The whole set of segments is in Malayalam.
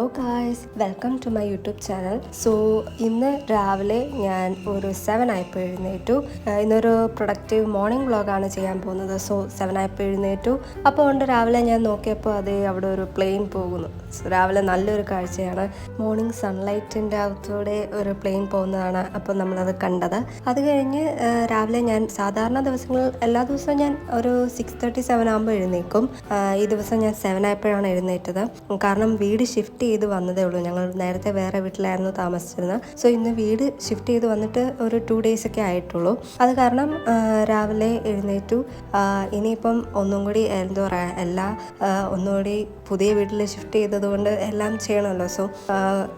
Hello guys, welcome to my YouTube channel. So ഇന്ന് രാവിലെ ഞാൻ ഒരു 7 ആയപ്പോൾ എഴുന്നേറ്റു. ഇന്നൊരു പ്രൊഡക്റ്റീവ് മോർണിംഗ് വ്ളോഗാണ് ചെയ്യാൻ പോകുന്നത്. സോ 7 ആയപ്പോൾ എഴുന്നേറ്റു. അപ്പോൾ കൊണ്ട് രാവിലെ ഞാൻ നോക്കിയപ്പോൾ അവിടെ ഒരു പ്ലെയിൻ പോകുന്നു. രാവിലെ നല്ലൊരു കാഴ്ചയാണ്. മോർണിംഗ് സൺലൈറ്റിൻ്റെ അകത്തൂടെ ഒരു പ്ലെയിൻ പോകുന്നതാണ് അപ്പോൾ നമ്മളത് കണ്ടത്. അത് കഴിഞ്ഞ് രാവിലെ ഞാൻ സാധാരണ ദിവസങ്ങൾ എല്ലാ ദിവസവും ഞാൻ ഒരു 6:37 ആകുമ്പോൾ എഴുന്നേക്കും. ഈ ദിവസം ഞാൻ 7 ആയപ്പോഴാണ് എഴുന്നേറ്റത്. കാരണം വീട് ഷിഫ്റ്റ് ചെയ്ത് വന്നതേ ഉള്ളൂ. ഞങ്ങൾ നേരത്തെ വേറെ വീട്ടിലായിരുന്നു താമസിച്ചിരുന്നത്. സോ ഇന്ന് വീട് ഷിഫ്റ്റ് ചെയ്ത് വന്നിട്ട് ഒരു 2 days ഒക്കെ ആയിട്ടുള്ളൂ. അത് കാരണം രാവിലെ എഴുന്നേറ്റു. ഇനിയിപ്പം ഒന്നും കൂടി എന്താ പറയുക, ഒന്നുകൂടി പുതിയ വീട്ടിൽ ഷിഫ്റ്റ് ചെയ്തതുകൊണ്ട് എല്ലാം ചെയ്യണമല്ലോ. സോ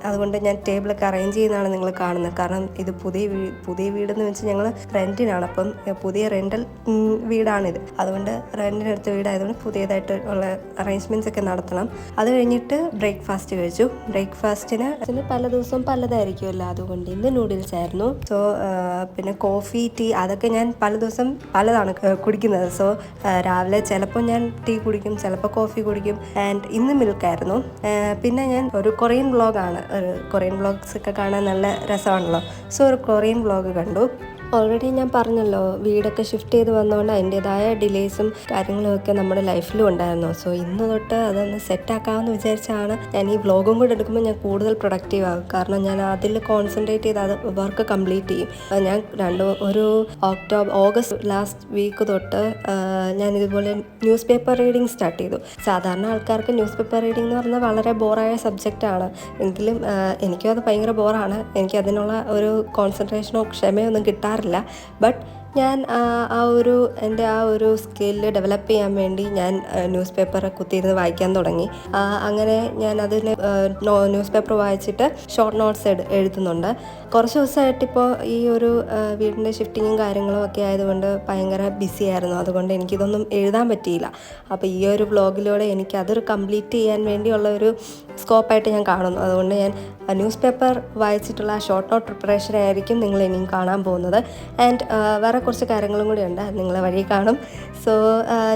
അതുകൊണ്ട് ഞാൻ ടേബിളൊക്കെ അറേഞ്ച് ചെയ്യുന്നതാണ് നിങ്ങൾ കാണുന്നത്. കാരണം ഇത് പുതിയ വീടെന്ന് വെച്ചാൽ ഞങ്ങൾ റെൻറ്റിനാണ്. അപ്പം പുതിയ റെൻ്റൽ വീടാണിത്. അതുകൊണ്ട് റെൻറ്റിനെടുത്ത വീടായതുകൊണ്ട് പുതിയതായിട്ട് ഉള്ള അറേഞ്ച്മെൻറ്റ്സ് ഒക്കെ നടത്തണം. അത് കഴിഞ്ഞിട്ട് ബ്രേക്ക്ഫാസ്റ്റ് കഴിച്ചു. ബ്രേക്ക്ഫാസ്റ്റിന് പല ദിവസവും പലതായിരിക്കുമല്ലോ. അതുകൊണ്ട് ഇന്ന് നൂഡിൽസ് ആയിരുന്നു. സോ പിന്നെ കോഫി, ടീ അതൊക്കെ ഞാൻ പല ദിവസം പലതാണ് കുടിക്കുന്നത്. സോ രാവിലെ ചിലപ്പോൾ ഞാൻ ടീ കുടിക്കും, ചിലപ്പോൾ കോഫി കുടിക്കും. ആൻഡ് ഇന്ന് മിൽക്കായിരുന്നു. പിന്നെ ഞാൻ ഒരു കൊറിയൻ വ്ളോഗാണ്. കൊറിയൻ വ്ളോഗ്സ് ഒക്കെ കാണാൻ നല്ല രസമാണല്ലോ. സോ ഒരു കൊറിയൻ വ്ളോഗ് കണ്ടു. ഓൾറെഡി ഞാൻ പറഞ്ഞല്ലോ, വീടൊക്കെ ഷിഫ്റ്റ് ചെയ്ത് വന്നതുകൊണ്ട് അതിൻ്റേതായ ഡിലേസും കാര്യങ്ങളും ഒക്കെ നമ്മുടെ ലൈഫിലും ഉണ്ടായിരുന്നു. സോ ഇന്ന് തൊട്ട് അതൊന്ന് സെറ്റാക്കാമെന്ന് വിചാരിച്ചാണ് ഞാൻ ഈ വ്ളോഗും കൂടെ എടുക്കുമ്പോൾ ഞാൻ കൂടുതൽ പ്രൊഡക്റ്റീവ് ആകും. കാരണം ഞാൻ അതിൽ കോൺസെൻട്രേറ്റ് ചെയ്ത് അത് വർക്ക് കംപ്ലീറ്റ് ചെയ്യും. ഞാൻ ഓഗസ്റ്റ് ലാസ്റ്റ് വീക്ക് തൊട്ട് ഞാൻ ഇതുപോലെ ന്യൂസ് പേപ്പർ റീഡിങ് സ്റ്റാർട്ട് ചെയ്തു. സാധാരണ ആൾക്കാർക്ക് ന്യൂസ് പേപ്പർ റീഡിംഗ് എന്ന് പറഞ്ഞാൽ വളരെ ബോറായ സബ്ജക്റ്റാണ്. എങ്കിലും എനിക്കും അത് ഭയങ്കര ബോറാണ്. എനിക്ക് അതിനുള്ള ഒരു കോൺസെൻട്രേഷനോ ക്ഷമയൊന്നും കിട്ടാറില്ല. ബട്ട് ഞാൻ എൻ്റെ ആ ഒരു സ്കില്ല് ഡെവലപ്പ് ചെയ്യാൻ വേണ്ടി ഞാൻ ന്യൂസ് പേപ്പർ കുത്തിയിരുന്ന് വായിക്കാൻ തുടങ്ങി. അങ്ങനെ ഞാൻ അതിന് ന്യൂസ് പേപ്പർ വായിച്ചിട്ട് ഷോർട്ട് നോട്ട്സ് എഴുതുന്നുണ്ട്. കുറച്ച് ദിവസമായിട്ടിപ്പോൾ ഈ ഒരു വീടിൻ്റെ ഷിഫ്റ്റിങ്ങും കാര്യങ്ങളും ഒക്കെ ആയതുകൊണ്ട് ഭയങ്കര ബിസി ആയിരുന്നു. അതുകൊണ്ട് എനിക്കിതൊന്നും എഴുതാൻ പറ്റിയില്ല. അപ്പോൾ ഈ ഒരു വ്ളോഗിലൂടെ എനിക്ക് അതൊരു കംപ്ലീറ്റ് ചെയ്യാൻ വേണ്ടിയുള്ള ഒരു സ്കോപ്പായിട്ട് ഞാൻ കാണുന്നു. അതുകൊണ്ട് ഞാൻ ന്യൂസ് പേപ്പർ വായിച്ചിട്ടുള്ള ഷോർട്ട് നോട്ട് പ്രിപ്പറേഷൻ ആയിരിക്കും നിങ്ങൾ ഇനിയും കാണാൻ പോകുന്നത്. ആൻഡ് വേറെ കുറച്ച് കാര്യങ്ങളും കൂടി ഉണ്ട്, നിങ്ങൾ വഴി കാണും. സോ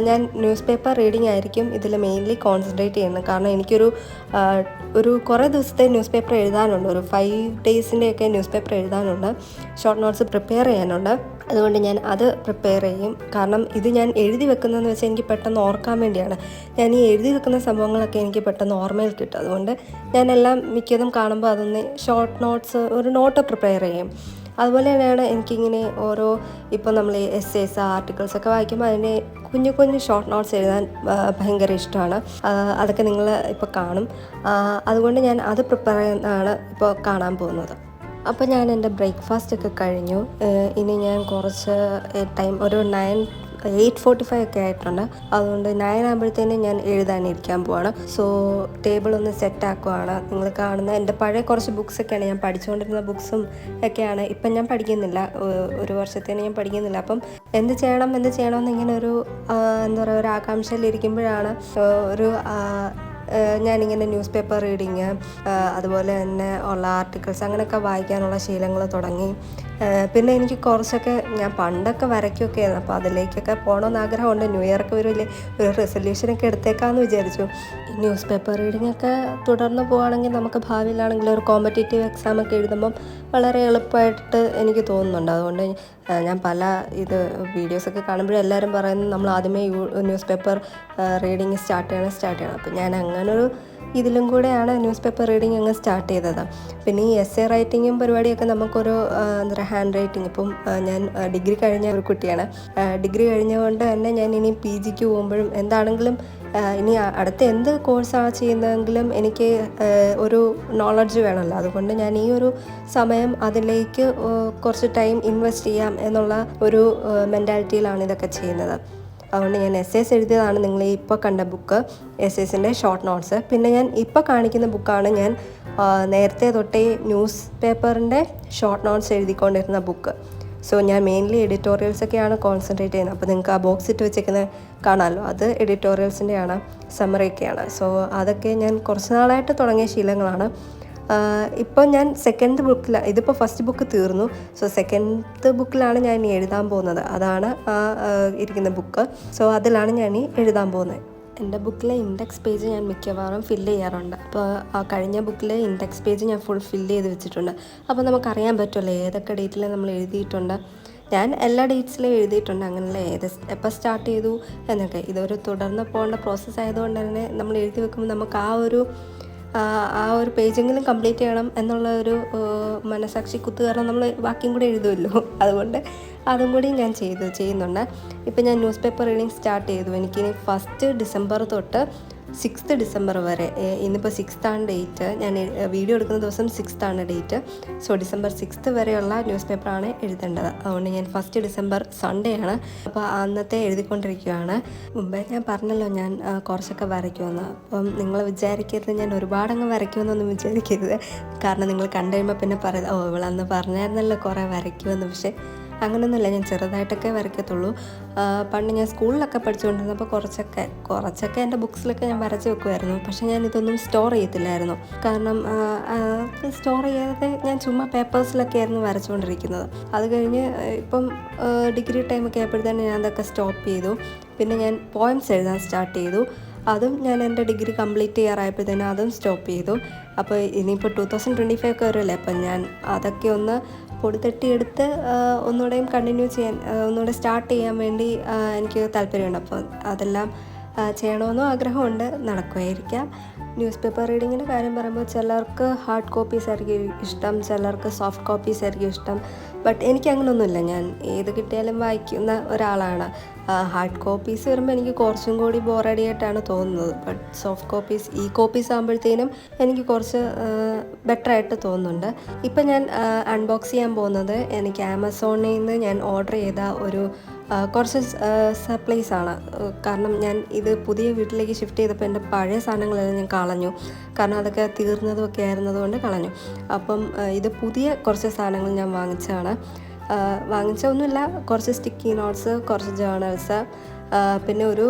ഞാൻ ന്യൂസ് പേപ്പർ റീഡിംഗ് ആയിരിക്കും ഇതിൽ മെയിൻലി കോൺസെൻട്രേറ്റ് ചെയ്യുന്നത്. കാരണം എനിക്കൊരു കുറേ ദിവസത്തെ ന്യൂസ് പേപ്പർ എഴുതാനുണ്ട്. ഒരു 5 daysൻ്റെയൊക്കെ ന്യൂസ് പേപ്പർ എഴുതാനുണ്ട്. ഷോർട്ട് നോട്ട്സ് പ്രിപ്പയർ ചെയ്യാനുണ്ട്. അതുകൊണ്ട് ഞാൻ അത് പ്രിപ്പയർ ചെയ്യും. കാരണം ഇത് ഞാൻ എഴുതി വെക്കുന്നതെന്ന് വെച്ചാൽ എനിക്ക് പെട്ടെന്ന് ഓർക്കാൻ വേണ്ടിയാണ്. ഞാൻ ഈ എഴുതി വെക്കുന്ന സംഭവങ്ങളൊക്കെ എനിക്ക് പെട്ടെന്ന് ഓർമ്മയിൽ കിട്ടും. അതുകൊണ്ട് ഞാനെല്ലാം മിക്കതും കാണുമ്പോൾ അതൊന്ന് ഷോർട്ട് നോട്ട്സ് ഒരു നോട്ട് പ്രിപ്പയർ ചെയ്യും. അതുപോലെ തന്നെയാണ് എനിക്കിങ്ങനെ ഇപ്പോൾ നമ്മൾ എസ്സേസ് ആർട്ടിക്കിൾസൊക്കെ വായിക്കുമ്പോൾ അതിൻ്റെ കുഞ്ഞു കുഞ്ഞു ഷോർട്ട് നോട്ട്സ് എഴുതാൻ ഭയങ്കര ഇഷ്ടമാണ്. അതൊക്കെ നിങ്ങൾ ഇപ്പോൾ കാണും. അതുകൊണ്ട് ഞാൻ അത് പ്രിപ്പയർ ചെയ്യുന്നതാണ് ഇപ്പോൾ കാണാൻ പോകുന്നത്. അപ്പോൾ ഞാൻ എൻ്റെ ബ്രേക്ക്ഫാസ്റ്റൊക്കെ കഴിഞ്ഞു. ഇനി ഞാൻ കുറച്ച് ടൈം ഒരു 8:45 ഒക്കെ ആയിട്ടുണ്ട്. അതുകൊണ്ട് 9 ആകുമ്പോഴത്തേനും ഞാൻ എഴുതാനിരിക്കാൻ പോവാണ്. സോ ടേബിൾ ഒന്ന് സെറ്റാക്കുവാണ്. നിങ്ങൾ കാണുന്ന എൻ്റെ പഴയ കുറച്ച് ബുക്സൊക്കെയാണ്, ഞാൻ പഠിച്ചുകൊണ്ടിരുന്ന ബുക്സും ഒക്കെയാണ്. ഇപ്പം ഞാൻ പഠിക്കുന്നില്ല, ഒരു വർഷത്തേന് ഞാൻ പഠിക്കുന്നില്ല. അപ്പം എന്ത് ചെയ്യണമെന്ന് ഇങ്ങനെ ഒരു ഒരു ആകാംക്ഷയിലിരിക്കുമ്പോഴാണ് ഞാനിങ്ങനെ ന്യൂസ് പേപ്പർ റീഡിങ്, അതുപോലെ തന്നെ ഉള്ള ആർട്ടിക്കിൾസ് അങ്ങനെയൊക്കെ വായിക്കാനുള്ള ശീലങ്ങൾ തുടങ്ങി. പിന്നെ എനിക്ക് കുറച്ചൊക്കെ ഞാൻ പണ്ടൊക്കെ വരയ്ക്കുകയൊക്കെ ആയിരുന്നു. അപ്പോൾ അതിലേക്കൊക്കെ പോകണമെന്ന് ആഗ്രഹമുണ്ട്. ന്യൂ ഇയർക്ക് ഒരു റെസൊല്യൂഷനൊക്കെ എടുത്തേക്കാമെന്ന് വിചാരിച്ചു. ന്യൂസ് പേപ്പർ റീഡിംഗ് ഒക്കെ തുടർന്ന് പോവുകയാണെങ്കിൽ നമുക്ക് ഭാവിയിലാണെങ്കിൽ ഒരു കോമ്പറ്റേറ്റീവ് എക്സാമൊക്കെ എഴുതുമ്പം വളരെ എളുപ്പമായിട്ട് എനിക്ക് തോന്നുന്നുണ്ട്. അതുകൊണ്ട് ഞാൻ പല വീഡിയോസൊക്കെ കാണുമ്പോഴും എല്ലാവരും പറയുന്നത് നമ്മൾ ആദ്യമേ ന്യൂസ് പേപ്പർ റീഡിങ് സ്റ്റാർട്ട് ചെയ്യണം. അപ്പോൾ ഞാൻ അങ്ങനൊരു ഇതിലും കൂടെയാണ് ന്യൂസ് പേപ്പർ റീഡിങ് അങ്ങ് സ്റ്റാർട്ട് ചെയ്തത്. പിന്നെ ഈ എസ്സേ റൈറ്റിങ്ങും പരിപാടിയൊക്കെ നമുക്കൊരു ഹാൻഡ് റൈറ്റിംഗ്, ഇപ്പം ഞാൻ ഡിഗ്രി കഴിഞ്ഞ ഒരു കുട്ടിയാണ്. ഡിഗ്രി കഴിഞ്ഞുകൊണ്ട് തന്നെ ഞാൻ ഇനി PGക്ക് പോകുമ്പോഴും എന്താണെങ്കിലും ഇനി അടുത്ത എന്ത് കോഴ്സാണ് ചെയ്യുന്നതെങ്കിലും എനിക്ക് ഒരു നോളജ് വേണമല്ലോ. അതുകൊണ്ട് ഞാൻ ഈ ഒരു സമയം അതിലേക്ക് കുറച്ച് ടൈം ഇൻവെസ്റ്റ് ചെയ്യാം എന്നുള്ള ഒരു മെൻറ്റാലിറ്റിയിലാണ് ഇതൊക്കെ ചെയ്യുന്നത്. അതുകൊണ്ട് ഞാൻ എസ്സേസ് എഴുതിയതാണ് നിങ്ങൾ ഇപ്പോൾ കണ്ട ബുക്ക്, എസ്സേസിൻ്റെ ഷോർട്ട് നോട്ട്സ്. പിന്നെ ഞാൻ ഇപ്പോൾ കാണിക്കുന്ന ബുക്കാണ് ഞാൻ നേരത്തെ തൊട്ടേ ന്യൂസ് പേപ്പറിൻ്റെ ഷോർട്ട് നോട്ട്സ് എഴുതിക്കൊണ്ടിരുന്ന ബുക്ക്. സോ ഞാൻ മെയിൻലി എഡിറ്റോറിയൽസൊക്കെയാണ് കോൺസെൻട്രേറ്റ് ചെയ്യുന്നത്. അപ്പോൾ നിങ്ങൾക്ക് ആ ബോക്സ് ഇട്ട് വെച്ചേക്കുന്നത് കാണാമല്ലോ, അത് എഡിറ്റോറിയൽസിൻ്റെയാണ്, സമ്മറിയൊക്കെയാണ്. സോ അതൊക്കെ ഞാൻ കുറച്ച് നാളായിട്ട് തുടങ്ങിയ ശീലങ്ങളാണ്. ഇപ്പോൾ ഞാൻ സെക്കൻഡ് ബുക്കിലാണ്, ഇതിപ്പോൾ ഫസ്റ്റ് ബുക്ക് തീർന്നു. സോ സെക്കൻഡ് ബുക്കിലാണ് ഞാൻ ഇനി എഴുതാൻ പോകുന്നത്. അതാണ് ഇരിക്കുന്ന ബുക്ക്. സോ അതിലാണ് ഞാൻ ഇനി എഴുതാൻ പോകുന്നത്. എൻ്റെ ബുക്കിലെ ഇൻഡെക്സ് പേജ് ഞാൻ മിക്കവാറും ഫില്ല് ചെയ്യാറുണ്ട്. അപ്പോൾ ആ കഴിഞ്ഞ ബുക്കിലെ ഇൻഡെക്സ് പേജ് ഞാൻ ഫുൾ ഫില്ല് ചെയ്ത് വെച്ചിട്ടുണ്ട്. അപ്പോൾ നമുക്കറിയാൻ പറ്റുമല്ലോ ഏതൊക്കെ ഡേറ്റിൽ നമ്മൾ എഴുതിയിട്ടുണ്ട്. ഞാൻ എല്ലാ ഡേറ്റ്സിലും എഴുതിയിട്ടുണ്ട്, അങ്ങനെയല്ല എപ്പോൾ സ്റ്റാർട്ട് ചെയ്തു എന്നൊക്കെ. ഇതൊരു തുടർന്ന് പോകേണ്ട പ്രോസസ്സ് ആയതുകൊണ്ട് തന്നെ നമ്മൾ എഴുതി വെക്കുമ്പോൾ നമുക്ക് ആ ഒരു പേജെങ്കിലും കംപ്ലീറ്റ് ചെയ്യണം എന്നുള്ള ഒരു മനസാക്ഷി കുത്തു കാരണം നമ്മൾ ബാക്കിയും കൂടെ എഴുതുമല്ലോ. അതുകൊണ്ട് അതും കൂടി ഞാൻ ചെയ്യുന്നുണ്ട്. ഇപ്പം ഞാൻ ന്യൂസ് പേപ്പർ റീഡിങ് സ്റ്റാർട്ട് ചെയ്തു. എനിക്കിനി 1 ഡിസംബർ തൊട്ട് 6 ഡിസംബർ വരെ, ഇന്നിപ്പോൾ 6th ഡേറ്റ്, ഞാൻ വീഡിയോ എടുക്കുന്ന ദിവസം 6th ഡേറ്റ്. സോ ഡിസംബർ 6 വരെയുള്ള ന്യൂസ് പേപ്പറാണ് എഴുതേണ്ടത്. അതുകൊണ്ട് ഞാൻ 1 ഡിസംബർ സൺഡേ ആണ്. അപ്പോൾ അന്നത്തെ എഴുതിക്കൊണ്ടിരിക്കുകയാണ്. മുമ്പേ ഞാൻ പറഞ്ഞല്ലോ ഞാൻ കുറച്ചൊക്കെ വരയ്ക്കുമെന്ന്. അപ്പം നിങ്ങൾ വിചാരിക്കരുത് ഞാൻ ഒരുപാടങ്ങ് വരയ്ക്കുമെന്നൊന്നും വിചാരിക്കരുത്. കാരണം നിങ്ങൾ കണ്ടു കഴിയുമ്പോൾ പിന്നെ പറയുന്നത് ഇവളന്ന് പറഞ്ഞായിരുന്നല്ലോ കുറേ വരയ്ക്കുമെന്ന്. പക്ഷേ അങ്ങനെയൊന്നുമില്ല, ഞാൻ ചെറുതായിട്ടൊക്കെ വരയ്ക്കത്തുള്ളൂ. പണ്ട് ഞാൻ സ്കൂളിലൊക്കെ പഠിച്ചുകൊണ്ടിരുന്നപ്പോൾ കുറച്ചൊക്കെ എൻ്റെ ബുക്സിലൊക്കെ ഞാൻ വരച്ച് വെക്കുമായിരുന്നു. പക്ഷേ ഞാനിതൊന്നും സ്റ്റോർ ചെയ്യത്തില്ലായിരുന്നു. കാരണം സ്റ്റോർ ചെയ്യാതെ ഞാൻ ചുമ്മാ പേപ്പേഴ്സിലൊക്കെ ആയിരുന്നു വരച്ചുകൊണ്ടിരിക്കുന്നത്. അത് കഴിഞ്ഞ് ഇപ്പം ഡിഗ്രി ടൈമൊക്കെ ആയപ്പോഴത്തേനും ഞാൻ അതൊക്കെ സ്റ്റോപ്പ് ചെയ്തു. പിന്നെ ഞാൻ പോയംസ് എഴുതാൻ സ്റ്റാർട്ട് ചെയ്തു. അതും ഞാൻ എൻ്റെ ഡിഗ്രി കംപ്ലീറ്റ് ചെയ്യാറായപ്പോഴത്തേനും അതും സ്റ്റോപ്പ് ചെയ്തു. അപ്പോൾ ഇനിയിപ്പോൾ 2025 ഒക്കെ വരുമല്ലേ, അപ്പം ഞാൻ അതൊക്കെ ഒന്ന് പൊടി തട്ടിയെടുത്ത് ഒന്നുകൂടെയും കണ്ടിന്യൂ ചെയ്യാൻ, ഒന്നുകൂടെ സ്റ്റാർട്ട് ചെയ്യാൻ വേണ്ടി എനിക്ക് താല്പര്യമുണ്ട്. അപ്പോൾ അതെല്ലാം ചെയ്യണമെന്നും ആഗ്രഹമുണ്ട്, നടക്കുമായിരിക്കാം. ന്യൂസ് പേപ്പർ റീഡിങ്ങിൻ്റെ കാര്യം പറയുമ്പോൾ ചിലർക്ക് ഹാർഡ് കോപ്പീസ് ആയിരിക്കും ഇഷ്ടം, ചിലർക്ക് സോഫ്റ്റ് കോപ്പീസ് ആയിരിക്കും ഇഷ്ടം. ബട്ട് എനിക്ക് അങ്ങനെയൊന്നുമില്ല, ഞാൻ ഏത് കിട്ടിയാലും വായിക്കുന്ന ഒരാളാണ്. ഹാർഡ് കോപ്പീസ് വരുമ്പോൾ എനിക്ക് കുറച്ചും കൂടി ബോറടിയായിട്ടാണ് തോന്നുന്നത്. ബട്ട് സോഫ്റ്റ് കോപ്പീസ്, കോപ്പീസ് ആകുമ്പോഴത്തേനും എനിക്ക് കുറച്ച് ബെറ്ററായിട്ട് തോന്നുന്നുണ്ട്. ഇപ്പം ഞാൻ അൺബോക്സ് ചെയ്യാൻ പോകുന്നത് എനിക്ക് ആമസോണിൽ നിന്ന് ഞാൻ ഓർഡർ ചെയ്ത കുറച്ച് സപ്ലൈസ് ആണ്. കാരണം ഞാൻ ഇത് പുതിയ വീട്ടിലേക്ക് ഷിഫ്റ്റ് ചെയ്തപ്പോൾ എൻ്റെ പഴയ സാധനങ്ങളെല്ലാം ഞാൻ കളഞ്ഞു. കാരണം അതൊക്കെ തീർന്നതുമൊക്കെ ആയിരുന്നതുകൊണ്ട് കളഞ്ഞു. അപ്പം ഇത് പുതിയ കുറച്ച് സാധനങ്ങൾ ഞാൻ വാങ്ങിച്ചൊന്നുമില്ല. കുറച്ച് സ്റ്റിക്കി നോട്ട്സ്, കുറച്ച് ജേർണൽസ്, പിന്നെ ഒരു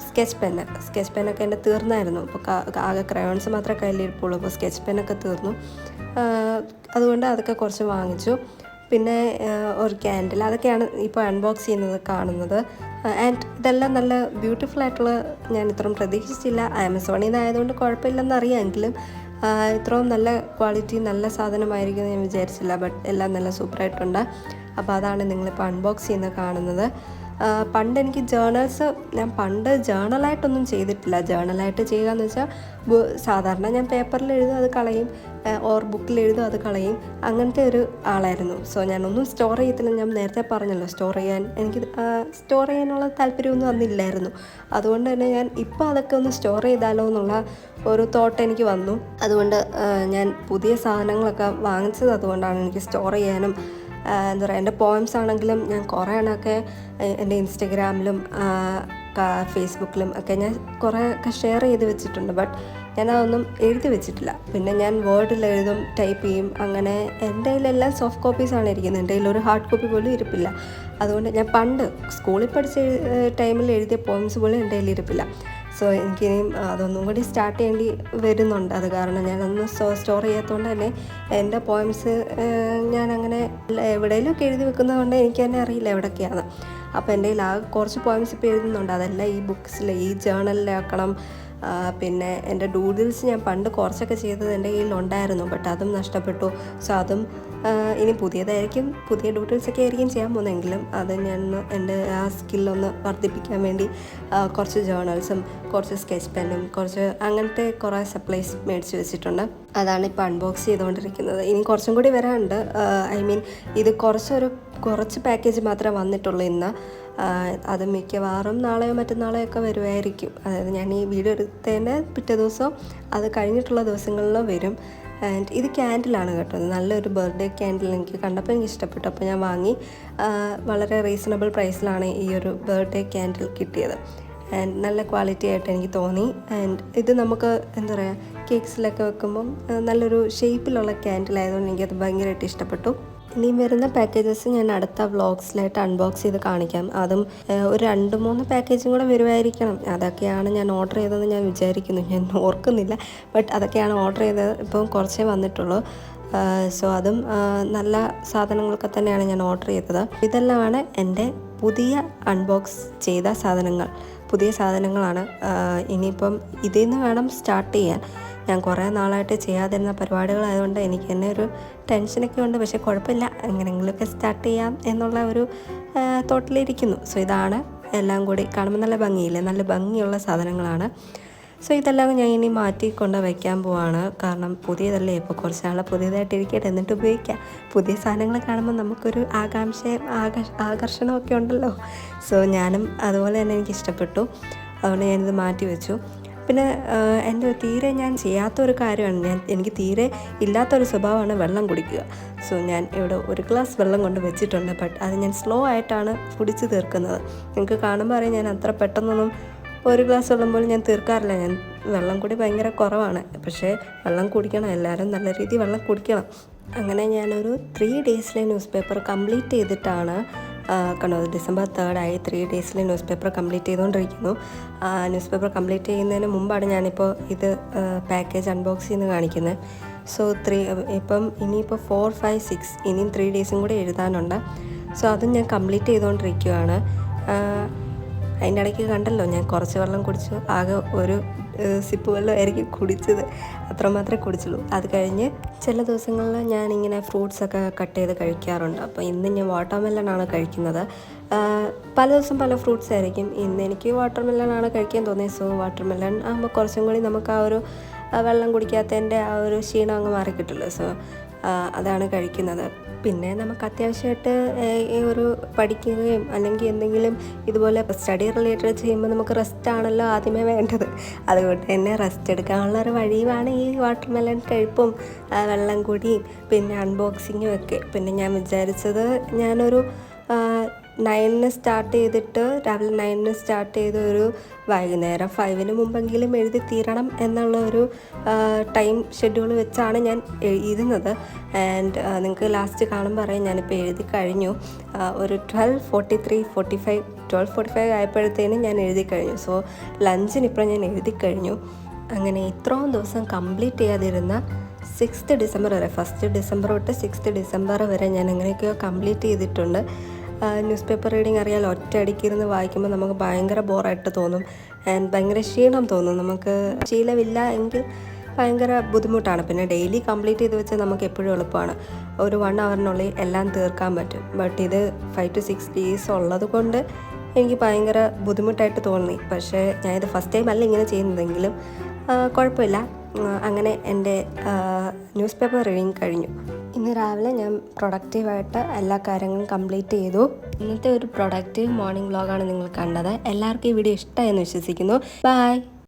സ്കെച്ച് പെന്നൊക്കെ എൻ്റെ തീർന്നായിരുന്നു. അപ്പോൾ ആകെ ക്രയോൺസ് മാത്രമേ കയ്യിലിരിപ്പുള്ളൂ. അപ്പോൾ സ്കെച്ച് പെന്നൊക്കെ തീർന്നു. അതുകൊണ്ട് അതൊക്കെ കുറച്ച് വാങ്ങിച്ചു. പിന്നെ ഒരു ക്യാൻഡിൽ, അതൊക്കെയാണ് ഇപ്പോൾ അൺബോക്സ് ചെയ്യുന്നത് കാണുന്നത്. ആൻഡ് ഇതെല്ലാം നല്ല ബ്യൂട്ടിഫുൾ ആയിട്ടുള്ള, ഞാൻ ഇത്രയും പ്രതീക്ഷിച്ചില്ല. ആമസോണിൽ നിന്നായതുകൊണ്ട് കുഴപ്പമില്ലെന്നറിയാമെങ്കിലും ഇത്രയും നല്ല ക്വാളിറ്റി, നല്ല സാധനമായിരിക്കും ഞാൻ വിചാരിച്ചില്ല. ബട്ട് എല്ലാം നല്ല സൂപ്പറായിട്ടുണ്ട്. അപ്പോൾ അതാണ് നിങ്ങളിപ്പോൾ അൺബോക്സ് ചെയ്യുന്നത് കാണുന്നത്. പണ്ട് എനിക്ക് ഞാൻ പണ്ട് ജേർണലായിട്ടൊന്നും ചെയ്തിട്ടില്ല. ജേർണലായിട്ട് ചെയ്യുക എന്ന് വെച്ചാൽ സാധാരണ ഞാൻ പേപ്പറിൽ എഴുതും, അത് കളയും, ഓർ ബുക്കിൽ എഴുതും, അത് കളയും. അങ്ങനത്തെ ഒരു ആളായിരുന്നു. സോ ഞാനൊന്നും സ്റ്റോർ ചെയ്യത്തില്ല. ഞാൻ നേരത്തെ പറഞ്ഞല്ലോ, എനിക്ക് സ്റ്റോർ ചെയ്യാനുള്ള താല്പര്യമൊന്നും അന്നില്ലായിരുന്നു. അതുകൊണ്ട് തന്നെ ഞാൻ ഇപ്പോൾ അതൊക്കെ ഒന്ന് സ്റ്റോർ ചെയ്താലോ എന്നുള്ള ഒരു തോട്ട് എനിക്ക് വന്നു. അതുകൊണ്ട് ഞാൻ പുതിയ സാധനങ്ങളൊക്കെ വാങ്ങിച്ചത് അതുകൊണ്ടാണ്. എനിക്ക് സ്റ്റോർ ചെയ്യാനും എന്താ പറയുക, എൻ്റെ പോയംസ് ആണെങ്കിലും ഞാൻ കുറേ എണ്ണമൊക്കെ എൻ്റെ ഇൻസ്റ്റഗ്രാമിലും ഫേസ്ബുക്കിലും ഒക്കെ ഞാൻ കുറേ ഒക്കെ ഷെയർ ചെയ്ത് വെച്ചിട്ടുണ്ട്. ബട്ട് ഞാനതൊന്നും എഴുതി വെച്ചിട്ടില്ല. പിന്നെ ഞാൻ വേർഡിൽ എഴുതും, ടൈപ്പ് ചെയ്യും. അങ്ങനെ എൻ്റെ കയ്യിലെല്ലാം സോഫ്റ്റ് കോപ്പീസാണ് ഇരിക്കുന്നത്. എൻ്റെ കയ്യിലൊരു ഹാർഡ് കോപ്പി പോലും ഇരിപ്പില്ല. അതുകൊണ്ട് ഞാൻ പണ്ട് സ്കൂളിൽ പഠിച്ച ടൈമിൽ എഴുതിയ പോയംസ് പോലും എൻ്റെ കയ്യിൽ ഇരിപ്പില്ല. സോ എനിക്കിനിയും അതൊന്നും കൂടി സ്റ്റാർട്ട് ചെയ്യേണ്ടി വരുന്നുണ്ട്. അത് കാരണം ഞാനൊന്നും സ്റ്റോർ ചെയ്യാത്തതുകൊണ്ട് തന്നെ എൻ്റെ പോയംസ് ഞാനങ്ങനെ എവിടെയെങ്കിലുമൊക്കെ എഴുതി വെക്കുന്നതുകൊണ്ട് എനിക്ക് തന്നെ അറിയില്ല എവിടെയൊക്കെയാണ്. അപ്പോൾ എൻ്റെ കയ്യിൽ കുറച്ച് പോയംസ് ഇപ്പോൾ എഴുതുന്നുണ്ട്. അതെല്ലാം ഈ ബുക്സിൽ, ഈ ജേർണലിലാക്കണം. പിന്നെ എൻ്റെ ഡൂഡിൽസ് ഞാൻ പണ്ട് കുറച്ചൊക്കെ ചെയ്തത് എൻ്റെ കയ്യിലുണ്ടായിരുന്നു. ബട്ട് അതും നഷ്ടപ്പെട്ടു. സോ അതും ഇനി പുതിയ ഡൂഡിൽസൊക്കെ ആയിരിക്കും ചെയ്യാൻ പോകുന്നതെങ്കിലും അത് ഞാൻ എൻ്റെ ആ സ്കില്ലൊന്ന് വർദ്ധിപ്പിക്കാൻ വേണ്ടി കുറച്ച് ജേർണൽസും കുറച്ച് സ്കെച്ച് പെന്നും കുറച്ച് അങ്ങനത്തെ കുറേ സപ്ലൈസ് മേടിച്ച് വെച്ചിട്ടുണ്ട്. അതാണ് ഇപ്പോൾ അൺബോക്സ് ചെയ്തുകൊണ്ടിരിക്കുന്നത്. ഇനി കുറച്ചും കൂടി വരാനുണ്ട്. ഇത് കുറച്ച് പാക്കേജ് മാത്രമേ വന്നിട്ടുള്ളൂ ഇന്ന്. അത് മിക്കവാറും നാളെയോ മറ്റന്നാളെയോ ഒക്കെ വരുമായിരിക്കും. അതായത് ഞാൻ ഈ വീഡിയോ എടുത്തതിൻ്റെ പിറ്റേ ദിവസം അത് കഴിഞ്ഞിട്ടുള്ള ദിവസങ്ങളിലോ വരും. ആൻഡ് ഇത് ക്യാൻഡിലാണ് കേട്ടോ. നല്ലൊരു ബർത്ത്ഡേ ക്യാൻഡിൽ എനിക്ക് കണ്ടപ്പോൾ എനിക്ക് ഇഷ്ടപ്പെട്ടു. അപ്പോൾ ഞാൻ വാങ്ങി. വളരെ റീസണബിൾ പ്രൈസിലാണ് ഈ ഒരു ബർത്ത്ഡേ ക്യാൻഡിൽ കിട്ടിയത്. ആൻഡ് നല്ല ക്വാളിറ്റി ആയിട്ട് എനിക്ക് തോന്നി. ആൻഡ് ഇത് നമുക്ക് എന്താ പറയുക, കേക്ക്സിലൊക്കെ വെക്കുമ്പം നല്ലൊരു ഷേപ്പിലുള്ള ക്യാൻഡിലായതുകൊണ്ട് എനിക്കത് ഭയങ്കരമായിട്ട് ഇഷ്ടപ്പെട്ടു. ഇനിയും വരുന്ന പാക്കേജസ് ഞാൻ അടുത്ത വ്ളോഗ്സിലായിട്ട് അൺബോക്സ് ചെയ്ത് കാണിക്കാം. അതും ഒരു 2-3 പാക്കേജും കൂടെ വരുമായിരിക്കണം. അതൊക്കെയാണ് ഞാൻ ഓർഡർ ചെയ്തതെന്ന് ഞാൻ വിചാരിക്കുന്നു. ഞാൻ ഓർക്കുന്നില്ല. ബട്ട് അതൊക്കെയാണ് ഓർഡർ ചെയ്തത്. ഇപ്പം കുറച്ചേ വന്നിട്ടുള്ളൂ. സോ അതും നല്ല സാധനങ്ങളൊക്കെ തന്നെയാണ് ഞാൻ ഓർഡർ ചെയ്തത്. ഇതെല്ലാമാണ് എൻ്റെ പുതിയ അൺബോക്സ് ചെയ്ത സാധനങ്ങൾ. പുതിയ സാധനങ്ങളാണ്. ഇനിയിപ്പം ഇതിൽ നിന്ന് വേണം സ്റ്റാർട്ട് ചെയ്യാൻ. ഞാൻ കുറേ നാളായിട്ട് ചെയ്യാതിരുന്ന പരിപാടികളായതുകൊണ്ട് എനിക്ക് തന്നെ ഒരു ടെൻഷനൊക്കെ ഉണ്ട്. പക്ഷേ കുഴപ്പമില്ല, എങ്ങനെയെങ്കിലുമൊക്കെ സ്റ്റാർട്ട് ചെയ്യാം എന്നുള്ള ഒരു തോട്ടിലിരിക്കുന്നു. സോ ഇതാണ് എല്ലാം കൂടി കാണുമ്പോൾ നല്ല ഭംഗിയില്ലേ, നല്ല ഭംഗിയുള്ള സാധനങ്ങളാണ്. സോ ഇതെല്ലാം ഞാൻ ഇനി മാറ്റിക്കൊണ്ട് വയ്ക്കാൻ പോവാണ്. കാരണം പുതിയതല്ലേ, ഇപ്പോൾ കുറച്ച് നാളെ പുതിയതായിട്ട് ഇരിക്കട്ടെ, എന്നിട്ട് ഉപയോഗിക്കാം. പുതിയ സാധനങ്ങൾ കാണുമ്പോൾ നമുക്കൊരു ആകാംക്ഷയും ആകർഷണമൊക്കെ ഉണ്ടല്ലോ. സോ ഞാനും അതുപോലെ തന്നെ എനിക്ക് ഇഷ്ടപ്പെട്ടു. അതുകൊണ്ട് ഞാനിത് മാറ്റി വെച്ചു. പിന്നെ എൻ്റെ തീരെ ഞാൻ ചെയ്യാത്തൊരു കാര്യമാണ്, എനിക്ക് തീരെ ഇല്ലാത്തൊരു സ്വഭാവമാണ് വെള്ളം കുടിക്കുക. സോ ഞാൻ ഇവിടെ ഒരു ഗ്ലാസ് വെള്ളം കൊണ്ട് വെച്ചിട്ടുണ്ട്. ബട്ട് അത് ഞാൻ സ്ലോ ആയിട്ടാണ് കുടിച്ച് തീർക്കുന്നത്. നിങ്ങൾക്ക് കാണുമ്പോൾ അറിയാം, ഞാൻ അത്ര പെട്ടെന്നൊന്നും ഒരു ഗ്ലാസ് വെള്ളം പോലും ഞാൻ തീർക്കാറില്ല. ഞാൻ വെള്ളം കൂടി ഭയങ്കര കുറവാണ്. പക്ഷേ വെള്ളം കുടിക്കണം, എല്ലാവരും നല്ല രീതിയിൽ വെള്ളം കുടിക്കണം. അങ്ങനെ ഞാനൊരു 3 ഡേയ്സിലെ ന്യൂസ് പേപ്പർ കംപ്ലീറ്റ് ചെയ്തിട്ടാണ് കണ്ടോ, December 3 3 ഡേയ്സിലെ ന്യൂസ് പേപ്പർ കംപ്ലീറ്റ് ചെയ്തുകൊണ്ടിരിക്കുന്നു. ന്യൂസ് പേപ്പർ കംപ്ലീറ്റ് ചെയ്യുന്നതിന് മുമ്പാണ് ഞാനിപ്പോൾ ഇത് പാക്കേജ് അൺബോക്സ് ചെയ്യുന്ന കാണിക്കുന്നത്. സോ ഇപ്പം ഇനിയിപ്പോൾ 4, 5, 6 ഇനിയും 3 ഡേയ്സും കൂടി എഴുതാനുണ്ട്. സോ അതും ഞാൻ കംപ്ലീറ്റ് ചെയ്തുകൊണ്ടിരിക്കുകയാണ്. അതിൻ്റെ ഇടയ്ക്ക് കണ്ടല്ലോ, ഞാൻ കുറച്ച് വെള്ളം കുടിച്ചു. ആകെ ഒരു സിപ്പ് വെള്ളമായിരിക്കും കുടിച്ചത്, അത്രമാത്രമേ കുടിച്ചുള്ളൂ. അത് കഴിഞ്ഞ് ചില ദിവസങ്ങളിൽ ഞാനിങ്ങനെ ഫ്രൂട്ട്സൊക്കെ കട്ട് ചെയ്ത് കഴിക്കാറുണ്ട്. അപ്പോൾ ഇന്ന് ഞാൻ വാട്ടർമെലനാണ് കഴിക്കുന്നത്. പല ദിവസം പല ഫ്രൂട്ട്സ് ആയിരിക്കും. ഇന്ന് എനിക്ക് വാട്ടർമെലനാണ് കഴിക്കാൻ തോന്നിയത്. സോ വാട്ടർമെലൻ ആകുമ്പോൾ കുറച്ചും കൂടി നമുക്ക് ആ ഒരു വെള്ളം കുടിക്കാത്തതിൻ്റെ ആ ഒരു ക്ഷീണം അങ്ങ് മാറിക്കിട്ടുള്ളൂ. സോ അതാണ് കഴിക്കുന്നത്. പിന്നെ നമുക്ക് അത്യാവശ്യമായിട്ട് ഈ ഒരു പഠിക്കുകയും അല്ലെങ്കിൽ എന്തെങ്കിലും ഇതുപോലെ സ്റ്റഡി റിലേറ്റഡ് ചെയ്യുമ്പോൾ നമുക്ക് റെസ്റ്റ് ആണല്ലോ ആദ്യമേ വേണ്ടത്. അതുകൊണ്ട് തന്നെ റെസ്റ്റ് എടുക്കാനുള്ളൊരു വഴിയുമാണ് ഈ വാട്ടർമെലൺ കഴിപ്പും വെള്ളം കൂടിയും പിന്നെ അൺബോക്സിങ്ങും ഒക്കെ. പിന്നെ ഞാൻ വിചാരിച്ചത് ഞാനൊരു 9 സ്റ്റാർട്ട് ചെയ്തിട്ട് രാവിലെ 9 സ്റ്റാർട്ട് ചെയ്ത് ഒരു വൈകുന്നേരം 5 മുമ്പെങ്കിലും എഴുതി തീരണം എന്നുള്ള ഒരു ടൈം ഷെഡ്യൂൾ വെച്ചാണ് ഞാൻ എഴുതുന്നത്. ആൻഡ് നിങ്ങൾക്ക് ലാസ്റ്റ് കാണുമ്പോൾ അറിയാം, ഞാനിപ്പോൾ എഴുതി കഴിഞ്ഞു. ഒരു 12:45 ആയപ്പോഴത്തേനും ഞാൻ എഴുതി കഴിഞ്ഞു. സോ ലഞ്ചിനിപ്പോൾ ഞാൻ എഴുതി കഴിഞ്ഞു. അങ്ങനെ ഇത്രയും ദിവസം കംപ്ലീറ്റ് ചെയ്യാതിരുന്ന 6th ഡിസംബർ വരെ, 1st ഡിസംബർ തൊട്ട് 6th ഡിസംബർ വരെ ഞാൻ എങ്ങനെയൊക്കെയോ കംപ്ലീറ്റ് ചെയ്തിട്ടുണ്ട്. ന്യൂസ് പേപ്പർ റീഡിങ് അറിയാലോ, ഒറ്റയടിക്ക് ഇരുന്ന് വായിക്കുമ്പോൾ നമുക്ക് ഭയങ്കര ബോറായിട്ട് തോന്നും ആൻഡ് ഭയങ്കര ക്ഷീണം തോന്നും. നമുക്ക് ശീലമില്ല എങ്കിൽ ഭയങ്കര ബുദ്ധിമുട്ടാണ്. പിന്നെ ഡെയിലി കംപ്ലീറ്റ് ചെയ്ത് വെച്ചാൽ നമുക്ക് എപ്പോഴും എളുപ്പമാണ്, ഒരു 1 hourനുള്ളിൽ എല്ലാം തീർക്കാൻ പറ്റും. ബട്ട് ഇത് 5 to 6 days ഉള്ളത് കൊണ്ട് എനിക്ക് ഭയങ്കര ബുദ്ധിമുട്ടായിട്ട് തോന്നി. പക്ഷേ ഞാനിത് ഫസ്റ്റ് ടൈം അല്ല ഇങ്ങനെ ചെയ്യുന്നതെങ്കിലും കുഴപ്പമില്ല. അങ്ങനെ എൻ്റെ ന്യൂസ് പേപ്പർ റീഡിങ് കഴിഞ്ഞു. ഇന്ന് രാവിലെ ഞാൻ പ്രൊഡക്റ്റീവായിട്ട് എല്ലാ കാര്യങ്ങളും കംപ്ലീറ്റ് ചെയ്തു. ഇന്നത്തെ ഒരു പ്രൊഡക്റ്റീവ് മോർണിംഗ് വ്ളോഗാണ് നിങ്ങൾ കണ്ടത്. എല്ലാവർക്കും ഈ വീഡിയോ ഇഷ്ടമായെന്ന് വിശ്വസിക്കുന്നു. ബൈ.